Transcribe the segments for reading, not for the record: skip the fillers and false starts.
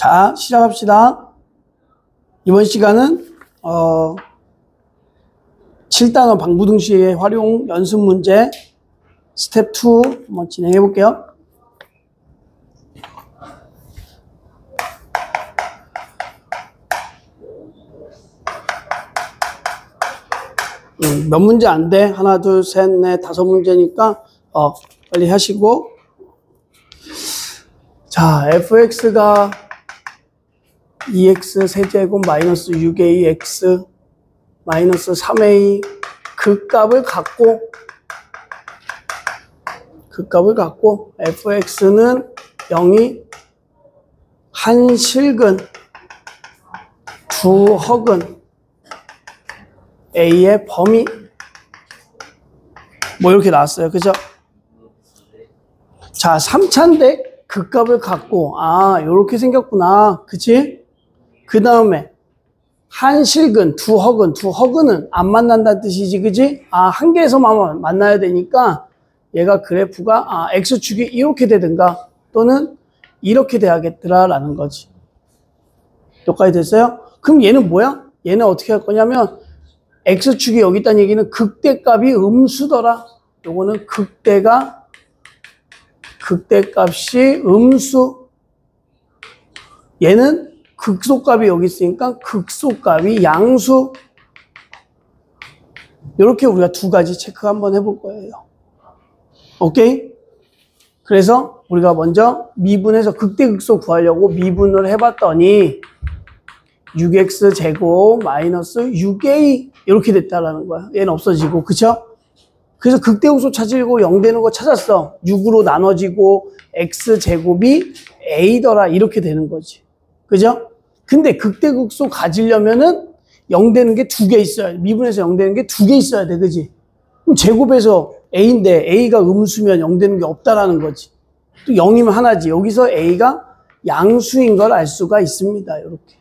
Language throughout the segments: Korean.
자, 시작합시다. 이번 시간은 7단원 방부등식의 활용 연습 문제 스텝 2 한번 진행해 볼게요. 몇 문제 안 돼. 하나, 둘, 셋, 넷, 5문제니까 빨리 하시고. 자, fx가 2x 세제곱 마이너스 6ax 마이너스 3a 그 값을 갖고 fx는 0이 한 실근 두 허근 a의 범위 뭐 이렇게 나왔어요. 그죠? 자, 3차인데 그 값을 갖고 요렇게 생겼구나. 그치? 그 다음에 한 실근 두 허근은 안 만난다는 뜻이지. 그지? 한 개에서만 만나야 되니까 얘가 그래프가 x축이 이렇게 되든가 또는 이렇게 돼야겠더라 라는 거지. 여기까지 됐어요? 그럼 얘는 뭐야? 얘는 어떻게 할 거냐면 x축이 여기 있다는 얘기는 극대값이 음수더라. 요거는 극대값이 음수. 얘는 극소값이 여기 있으니까 극소값이 양수. 이렇게 우리가 두 가지 체크 한번 해볼 거예요. 오케이? 그래서 우리가 먼저 미분해서 극대극소 구하려고 미분을 해봤더니 6x 제곱 마이너스 6a 이렇게 됐다라는 거야. 얘는 없어지고, 그쵸? 그래서 극대극소 찾으려고 0 되는 거 찾았어. 6으로 나눠지고 x 제곱이 a더라 이렇게 되는 거지. 그죠? 근데 극대극소 가지려면은 0 되는 게 2개 있어야 돼. 미분해서 0 되는 게 2개 있어야 돼. 그지? 그럼 제곱에서 a인데 a가 음수면 0 되는 게 없다라는 거지. 또 0이면 하나지. 여기서 a가 양수인 걸 알 수가 있습니다. 이렇게.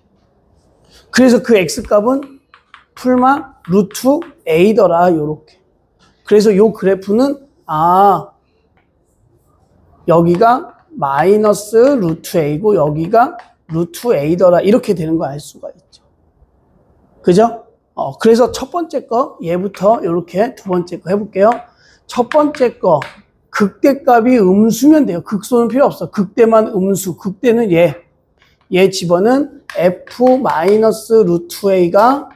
그래서 그 x값은 풀마 루트 a더라. 요렇게. 그래서 요 그래프는 여기가 마이너스 루트 a고 여기가 루트 a더라 이렇게 되는 거 알 수가 있죠. 그죠? 그래서 첫 번째 거 얘부터 이렇게 두 번째 거 해볼게요. 첫 번째 거 극대값이 음수면 돼요. 극소는 필요 없어. 극대만 음수. 극대는 얘 집어는 f 마이너스 루트 a가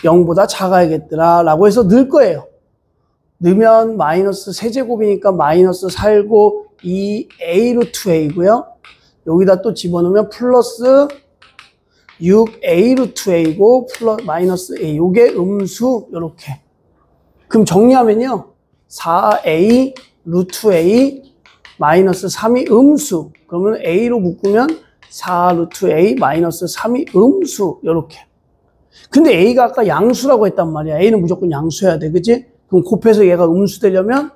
0보다 작아야겠더라 라고 해서 넣을 거예요. 넣으면 마이너스 세제곱이니까 마이너스 4고 2a 루트 a고요. 여기다 또 집어넣으면 플러스 6a 루트 a고 플러스 마이너스 a. 요게 음수 요렇게. 그럼 정리하면요. 4a 루트 a 마이너스 3이 음수. 그러면 a로 묶으면 4 루트 a 마이너스 3이 음수 요렇게. 근데 a가 아까 양수라고 했단 말이야. a는 무조건 양수여야 돼. 그치? 그럼 곱해서 얘가 음수 되려면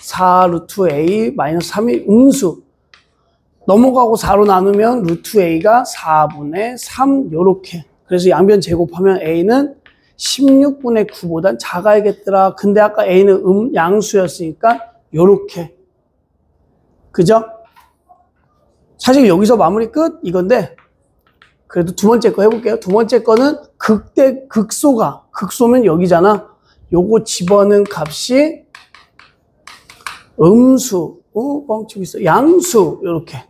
4 루트 a 마이너스 3이 음수. 넘어가고 4로 나누면 루트 a가 4분의 3 요렇게. 그래서 양변 제곱하면 a는 16분의 9보단 작아야겠더라. 근데 아까 a는 양수였으니까 요렇게. 그죠? 사실 여기서 마무리 끝 이건데 그래도 두 번째 거 해볼게요. 두 번째 거는 극소면 여기잖아. 요거 집어넣은 값이 음수. 뻥치고 있어. 양수 요렇게.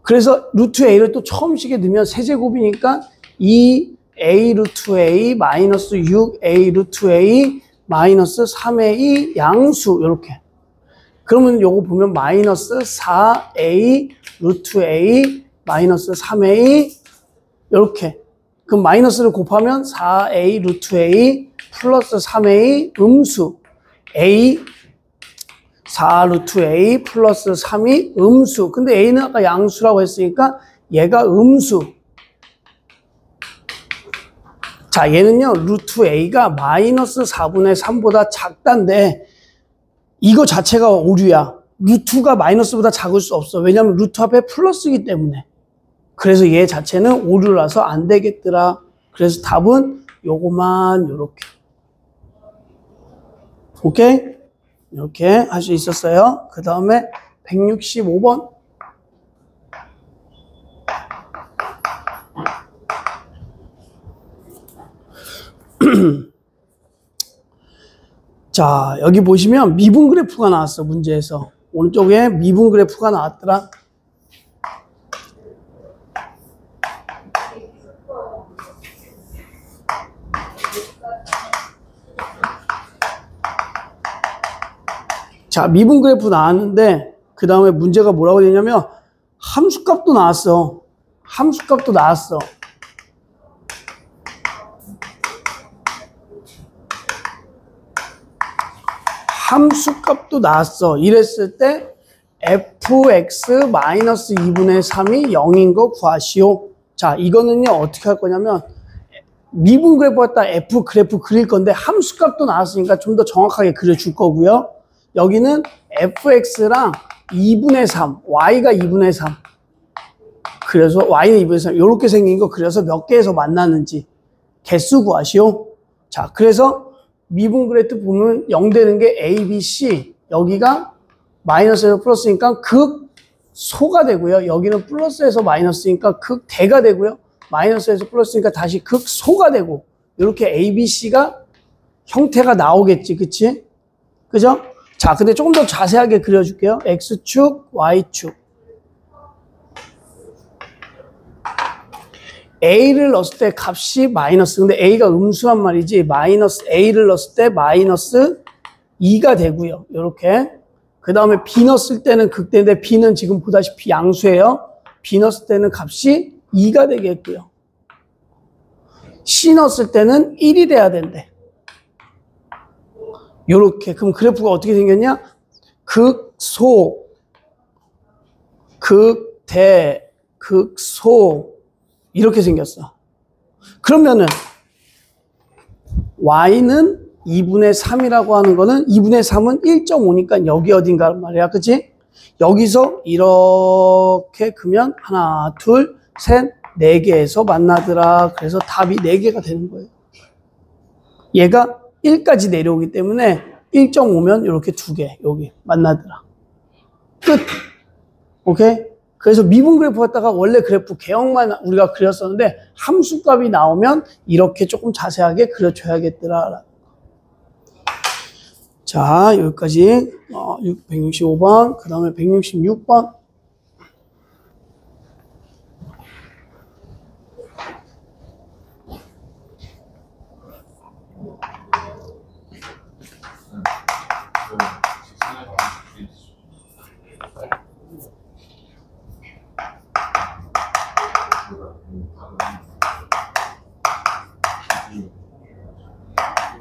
그래서 루트 a를 또 처음식에 넣으면 세제곱이니까 2a 루트 a 마이너스 6a 루트 a 마이너스 3a 양수 요렇게. 그러면 요거 보면 마이너스 4a 루트 a 마이너스 3a 요렇게. 그럼 마이너스를 곱하면 4a 루트 a 플러스 3a 음수 a 4 루트 a 플러스 3이 음수. 근데 a는 아까 양수라고 했으니까 얘가 음수. 자, 얘는요 루트 a가 마이너스 4분의 3보다 작다인데 이거 자체가 오류야. 루트가 마이너스보다 작을 수 없어. 왜냐면 루트 앞에 플러스이기 때문에. 그래서 얘 자체는 오류라서 안 되겠더라. 그래서 답은 요거만 요렇게. 오케이? 이렇게 할 수 있었어요. 그 다음에 165번. 자, 여기 보시면 미분 그래프가 나왔어, 문제에서. 오른쪽에 미분 그래프가 나왔더라. 자, 미분 그래프 나왔는데 그 다음에 문제가 뭐라고 되냐면 함수값도 나왔어. 함수값도 나왔어. 함수값도 나왔어. 이랬을 때 fx-2분의 3이 0인 거 구하시오. 자, 이거는요 어떻게 할 거냐면 미분 그래프 갖다 f 그래프 그릴 건데 함수값도 나왔으니까 좀 더 정확하게 그려줄 거고요. 여기는 fx랑 2분의 3, y가 2분의 3. 그래서 y는 2분의 3 이렇게 생긴 거 그려서 몇 개에서 만나는지 개수 구하시오. 자, 그래서 미분 그래프 보면 0 되는 게 A, B, C. 여기가 마이너스에서 플러스니까 극소가 되고요. 여기는 플러스에서 마이너스니까 극대가 되고요. 마이너스에서 플러스니까 다시 극소가 되고 이렇게 A, B, C가 형태가 나오겠지. 그치? 그죠? 자, 근데 조금 더 자세하게 그려줄게요. X축, Y축. A를 넣었을 때 값이 마이너스. 근데 A가 음수란 말이지. 마이너스 A를 넣었을 때 마이너스 2가 되고요. 이렇게. 그 다음에 B 넣었을 때는 극대인데 B는 지금 보다시피 양수예요. B 넣었을 때는 값이 2가 되겠고요. C 넣었을 때는 1이 돼야 된대. 요렇게. 그럼 그래프가 어떻게 생겼냐? 극소, 극대, 극소. 이렇게 생겼어. 그러면은 y는 2분의 3이라고 하는 거는 2분의 3은 1.5니까 여기 어딘가 말이야. 그치? 여기서 이렇게 그면 하나, 둘, 셋, 4개에서 만나더라. 그래서 답이 4개가 되는 거예요. 얘가 1까지 내려오기 때문에 1.5면 이렇게 2개 여기 만나더라. 끝. 오케이? 그래서 미분 그래프 갖다가 원래 그래프 개형만 우리가 그렸었는데 함수값이 나오면 이렇게 조금 자세하게 그려줘야겠더라. 자, 여기까지 165번, 그 다음에 166번.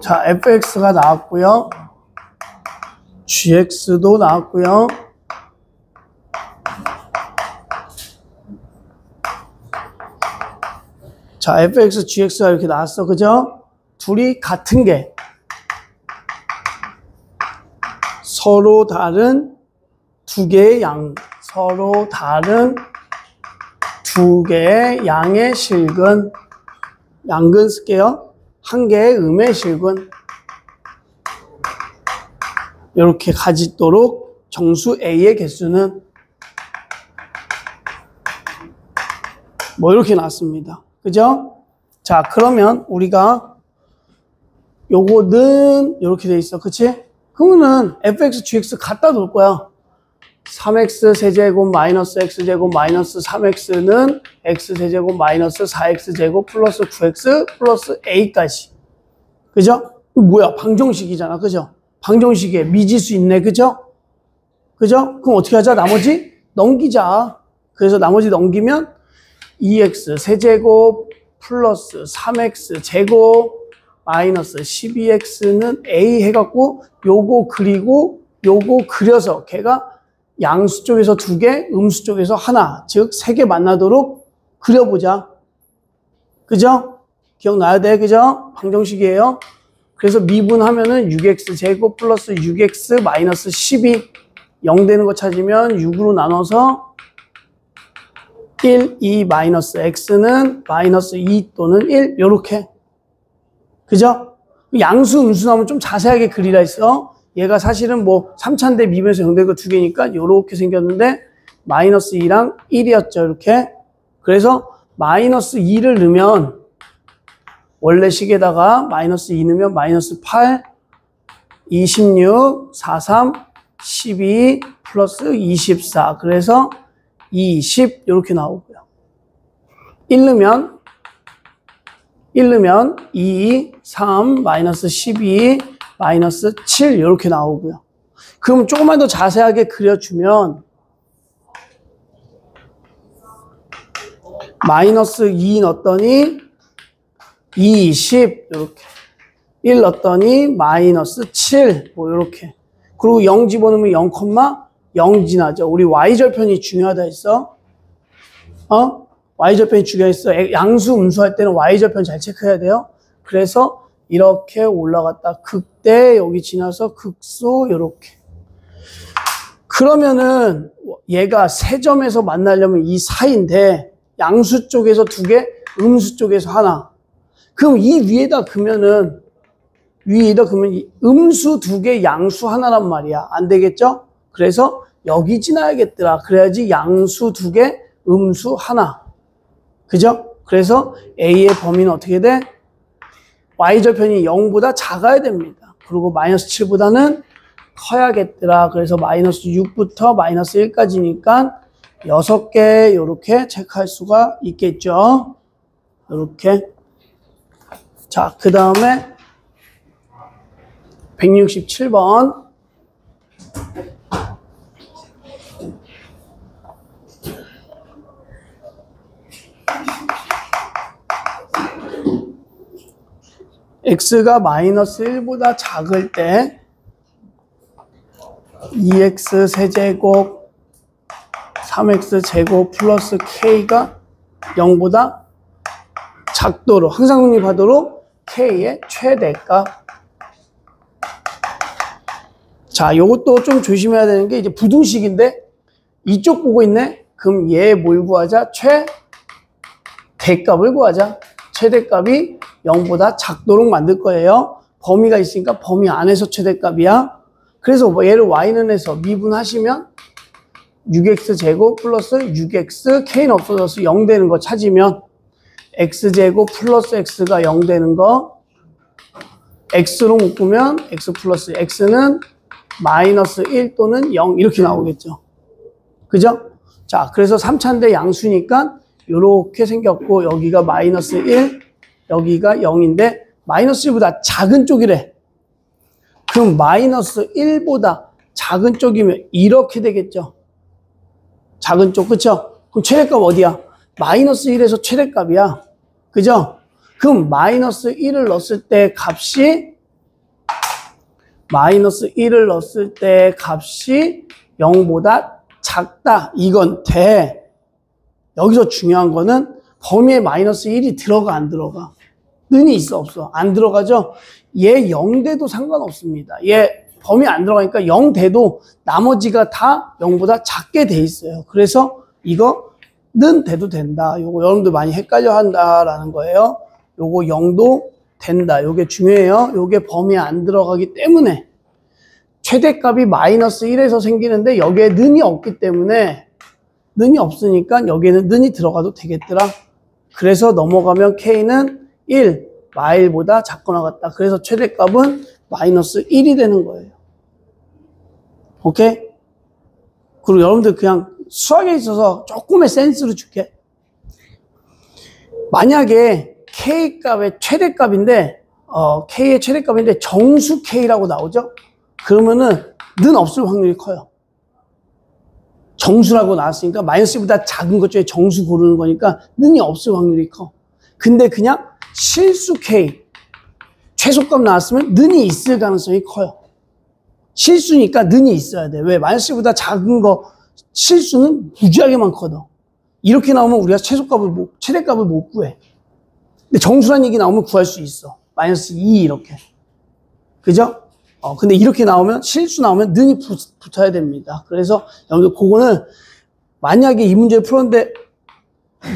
자, fx가 나왔고요. gx도 나왔고요. 자, fx, gx가 이렇게 나왔어. 그죠? 둘이 같은 게 서로 다른 두 개의 양, 서로 다른 두 개의 양의 실근, 양근 쓸게요. 한 개의 음의 실근. 이렇게 가짓도록 정수 A의 개수는 뭐 이렇게 나왔습니다. 그죠? 자, 그러면 우리가 요거는 이렇게 돼 있어. 그치? 그러면은 fx, gx 갖다 놓을 거야. 3x 세제곱 마이너스 x제곱 마이너스 3x는 x세제곱 마이너스 4x제곱 플러스 9x 플러스 a까지. 그죠? 뭐야? 방정식이잖아. 그죠? 방정식에 미지수 있네. 그죠? 그죠? 그럼 어떻게 하자? 나머지 넘기자. 그래서 나머지 넘기면 2x 세제곱 플러스 3x 제곱 마이너스 12x는 a 해갖고 요거 그리고 요거 그려서 걔가 양수 쪽에서 2개, 음수 쪽에서 하나, 즉 3개 만나도록 그려보자. 그죠? 기억나야 돼. 그죠? 방정식이에요. 그래서 미분하면은 6x 제곱 플러스 6x 마이너스 12 0 되는 거 찾으면 6으로 나눠서 1, 2 마이너스 x는 마이너스 2 또는 1 요렇게. 그죠? 양수, 음수 나오면 좀 자세하게 그리라 했어. 얘가 사실은 뭐 3차인데 미분에서 0 되고 2개니까 요렇게 생겼는데 마이너스 2랑 1이었죠. 이렇게. 그래서 마이너스 2를 넣으면 원래 식에다가 마이너스 2 넣으면 마이너스 8, 26, 43, 12 플러스 24. 그래서 20 이렇게 나오고요. 1 넣으면 2, 3, 마이너스 12, 마이너스 7 이렇게 나오고요. 그럼 조금만 더 자세하게 그려주면 마이너스 2 넣었더니 20 이렇게 1 넣었더니 마이너스 7 뭐 이렇게 그리고 0 집어넣으면 0,0 지나죠. 우리 y절편이 중요하다 했어. y절편이 중요했어. 양수 음수 할 때는 y절편 잘 체크해야 돼요. 그래서 이렇게 올라갔다 극대 여기 지나서 극소 이렇게. 그러면은 얘가 세 점에서 만나려면 이 사이인데 양수 쪽에서 2개, 음수 쪽에서 하나. 그럼 이 위에다 그으면 음수 2개, 양수 하나란 말이야. 안 되겠죠? 그래서 여기 지나야겠더라. 그래야지 양수 2개, 음수 하나. 그죠? 그래서 A의 범위는 어떻게 돼? Y절편이 0보다 작아야 됩니다. 그리고 마이너스 7보다는 커야겠더라. 그래서 마이너스 6부터 마이너스 1까지니까 6개 이렇게 체크할 수가 있겠죠. 이렇게. 자, 그 다음에 167번. x가 마이너스 1보다 작을 때 2x 세제곱 3x 제곱 플러스 k가 0보다 작도록 항상 성립하도록 k의 최대값. 자, 요것도 좀 조심해야 되는 게 이제 부등식인데 이쪽 보고 있네. 그럼 얘 뭘 구하자? 최대값을 구하자. 최대값이 0보다 작도록 만들 거예요. 범위가 있으니까 범위 안에서 최대값이야. 그래서 얘를 y는 해서 미분하시면 6x 제곱 플러스 6x k는 없어져서 0 되는 거 찾으면 x 제곱 플러스 x가 0 되는 거 x로 묶으면 x 플러스 x는 마이너스 1 또는 0 이렇게 나오겠죠. 그죠? 자, 그래서 3차인데 양수니까 이렇게 생겼고 여기가 마이너스 1 여기가 0인데 마이너스 1보다 작은 쪽이래. 그럼 마이너스 1보다 작은 쪽이면 이렇게 되겠죠. 작은 쪽, 그쵸? 그럼 최대값 어디야? 마이너스 1에서 최대값이야. 그죠? 그럼 마이너스 1을 넣었을 때 값이 마이너스 1을 넣었을 때 값이 0보다 작다. 이건 돼. 여기서 중요한 거는 범위에 마이너스 1이 들어가 안 들어가? 는이 있어 없어? 안 들어가죠? 얘 0 돼도 상관없습니다. 얘 범위 안 들어가니까 0 돼도 나머지가 다 0보다 작게 돼 있어요. 그래서 이거는 돼도 된다. 요거 여러분들 많이 헷갈려 한다라는 거예요. 요거 0도 된다. 요게 중요해요. 요게 범위에 안 들어가기 때문에 최대값이 마이너스 1에서 생기는데 여기에 는이 없기 때문에 는이 없으니까 여기에는 는이 들어가도 되겠더라. 그래서 넘어가면 k는 1, 마일보다 작거나 같다. 그래서 최대값은 마이너스 1이 되는 거예요. 오케이? 그리고 여러분들 그냥 수학에 있어서 조금의 센스를 줄게. 만약에 k값의 최대값인데 k의 최대값인데 정수 k라고 나오죠? 그러면은 는 없을 확률이 커요. 정수라고 나왔으니까 마이너스 1보다 작은 것 중에 정수 고르는 거니까 는이 없을 확률이 커. 근데 그냥 실수 k 최소값 나왔으면 는이 있을 가능성이 커요. 실수니까 는이 있어야 돼. 왜? 마이너스 1보다 작은 거 실수는 무지하게 많거든. 이렇게 나오면 우리가 최대값을 못 구해. 근데 정수란 얘기 나오면 구할 수 있어. 마이너스 2 이렇게. 그죠? 근데 이렇게 나오면 실수 나오면 는이 붙어야 됩니다. 그래서 여러분들 그거는 만약에 이 문제를 풀었는데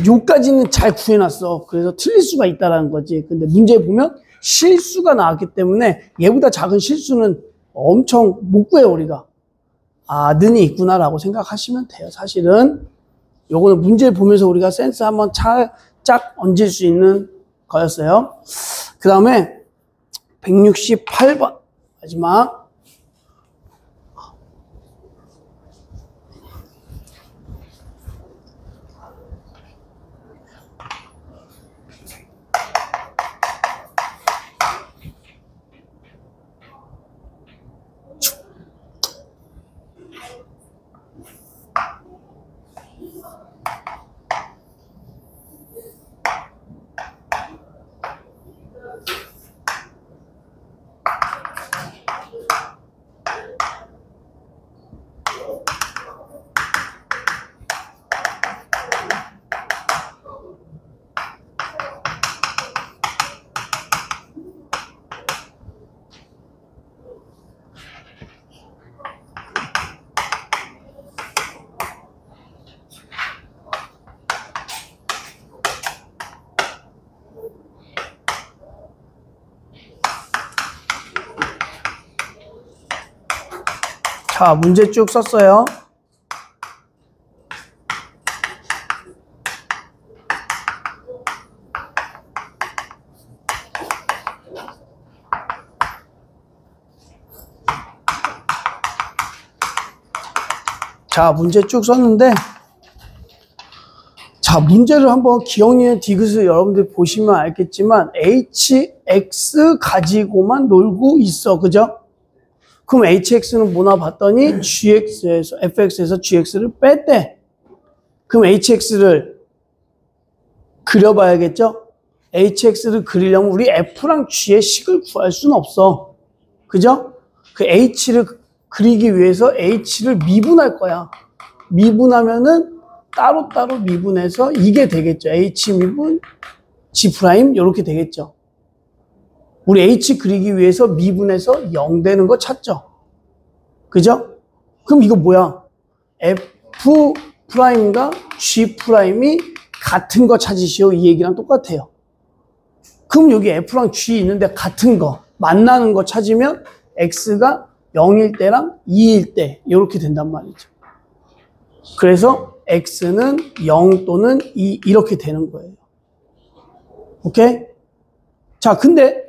요까지는 잘 구해놨어. 그래서 틀릴 수가 있다라는 거지. 근데 문제 보면 실수가 나왔기 때문에 얘보다 작은 실수는 엄청 못 구해요, 우리가. 아, 는이 있구나라고 생각하시면 돼요. 사실은 요거는 문제 보면서 우리가 센스 한번 짝 얹을 수 있는 거였어요. 그 다음에 168번 마지막. 자, 문제 쭉 썼어요. 자, 문제 쭉 썼는데, 자, 문제를 한번 기억력 디귿을 여러분들 보시면 알겠지만, hx 가지고만 놀고 있어. 그죠? 그럼 hx는 뭐나 봤더니 gx에서, fx에서 gx를 뺐대. 그럼 hx를 그려봐야겠죠? hx를 그리려면 우리 f랑 g의 식을 구할 수는 없어. 그죠? 그 h를 그리기 위해서 h를 미분할 거야. 미분하면은 따로따로 미분해서 이게 되겠죠. h 미분 g 프라임 이렇게 되겠죠. 우리 h 그리기 위해서 미분해서 0 되는 거 찾죠. 그죠? 그럼 이거 뭐야? f 프라임과 g 프라임이 같은 거 찾으시오. 이 얘기랑 똑같아요. 그럼 여기 f랑 g 있는데 같은 거, 만나는 거 찾으면 x가 0일 때랑 2일 때 이렇게 된단 말이죠. 그래서 x는 0 또는 2 이렇게 되는 거예요. 오케이? 자, 근데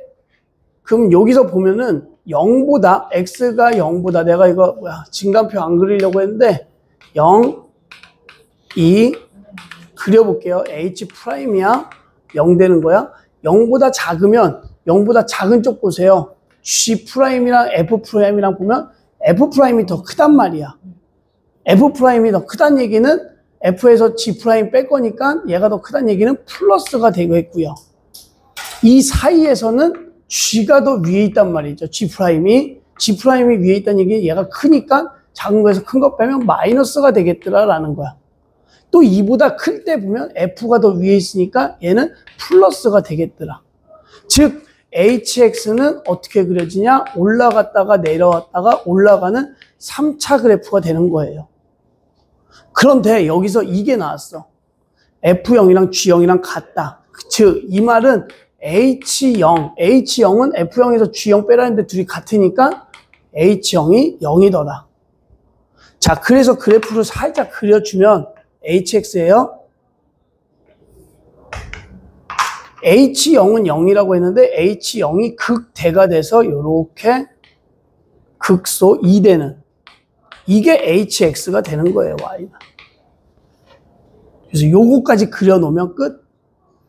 그럼 여기서 보면은 0보다 x가 0보다 내가 이거 진간표 안 그리려고 했는데 0, 2 그려볼게요. h 프라임이야. 0 되는 거야. 0보다 작으면 0보다 작은 쪽 보세요. g 프라임이랑 f 프라임이랑 보면 f 프라임이 더 크단 말이야. f 프라임이 더 크단 얘기는 f에서 g 프라임 뺄 거니까 얘가 더 크단 얘기는 플러스가 되겠고요. 이 사이에서는 g가 더 위에 있단 말이죠. g 프라임이 위에 있다는 얘기는 얘가 크니까 작은 거에서 큰 거 빼면 마이너스가 되겠더라라는 거야. 또 2보다 클 때 보면 f가 더 위에 있으니까 얘는 플러스가 되겠더라. 즉 hx는 어떻게 그려지냐? 올라갔다가 내려왔다가 올라가는 3차 그래프가 되는 거예요. 그런데 여기서 이게 나왔어. f0이랑 g0이랑 같다. 즉 이 말은 h0은 f0에서 g0 빼라는데 둘이 같으니까 h0이 0이더라. 자, 그래서 그래프를 살짝 그려주면 hx예요. h0은 0이라고 했는데 h0이 극대가 돼서 이렇게 극소 2되는 이게 hx가 되는 거예요. y는. 그래서 요거까지 그려놓으면 끝.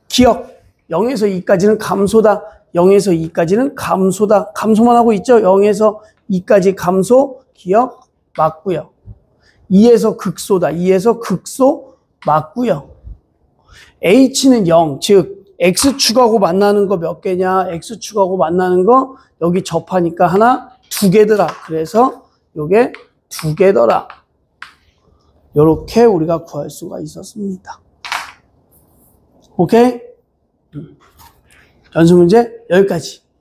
기억 0에서 2까지는 감소다. 0에서 2까지는 감소다. 감소만 하고 있죠. 0에서 2까지 감소 기억 맞고요. 2에서 극소다. 2에서 극소 맞고요. h는 0, 즉 x축하고 만나는 거 몇 개냐? x축하고 만나는 거 여기 접하니까 하나, 두 개더라. 그래서 요게 두 개더라. 요렇게 우리가 구할 수가 있었습니다. 오케이? 연습 문제 여기까지.